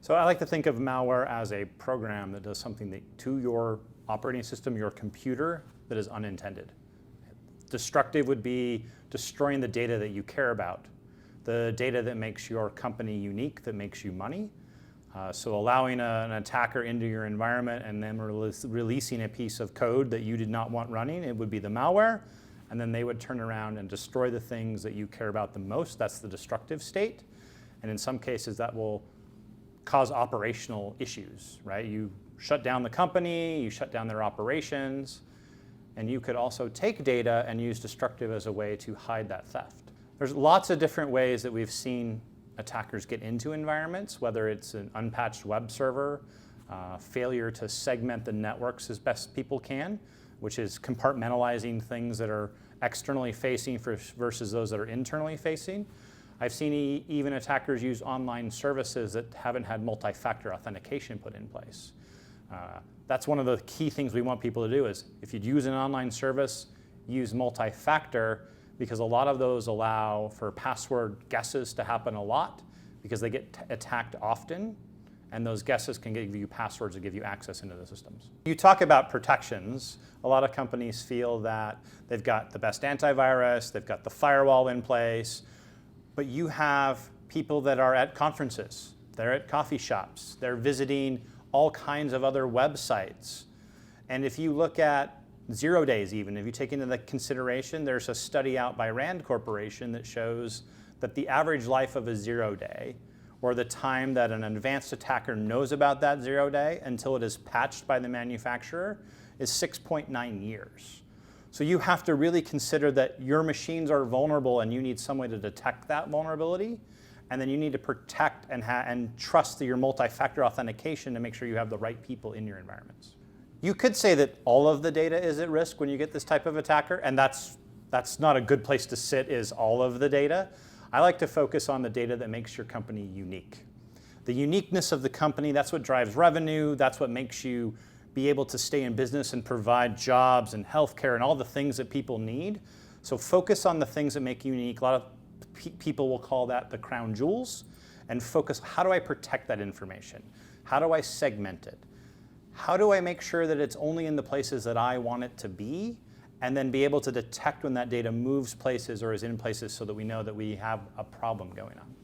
So I like to think of malware as a program that does something to your operating system, your computer, that is unintended. Destructive would be destroying the data that you care about, the data that makes your company unique, that makes you money. So allowing an attacker into your environment and then releasing a piece of code that you did not want running, it would be the malware, and then they would turn around and destroy the things that you care about the most. That's the destructive state. And in some cases that will cause operational issues, right? You shut down the company, you shut down their operations, and you could also take data and use destructive as a way to hide that theft. There's lots of different ways that we've seen attackers get into environments, whether it's an unpatched web server, failure to segment the networks as best people can, which is compartmentalizing things that are externally facing versus those that are internally facing. I've seen even attackers use online services that haven't had multifactor authentication put in place. That's one of the key things we want people to do is if you'd use an online service, use multifactor, because a lot of those allow for password guesses to happen a lot because they get attacked often, and those guesses can give you passwords that give you access into the systems. You talk about protections. A lot of companies feel that they've got the best antivirus, they've got the firewall in place, but you have people that are at conferences, they're at coffee shops, they're visiting all kinds of other websites. And if you look at 0 days even, if you take into the consideration, there's a study out by Rand Corporation that shows that the average life of a 0 day, or the time that an advanced attacker knows about that 0 day until it is patched by the manufacturer, is 6.9 years. So you have to really consider that your machines are vulnerable and you need some way to detect that vulnerability. And then you need to protect and trust your multi-factor authentication to make sure you have the right people in your environments. You could say that all of the data is at risk when you get this type of attacker, and that's not a good place to sit, is all of the data. I like to focus on the data that makes your company unique. The uniqueness of the company, that's what drives revenue, that's what makes you be able to stay in business and provide jobs and healthcare and all the things that people need. So focus on the things that make you unique. A lot of people will call that the crown jewels, and focus, how do I protect that information? How do I segment it? How do I make sure that it's only in the places that I want it to be? And then be able to detect when that data moves places or is in places so that we know that we have a problem going on.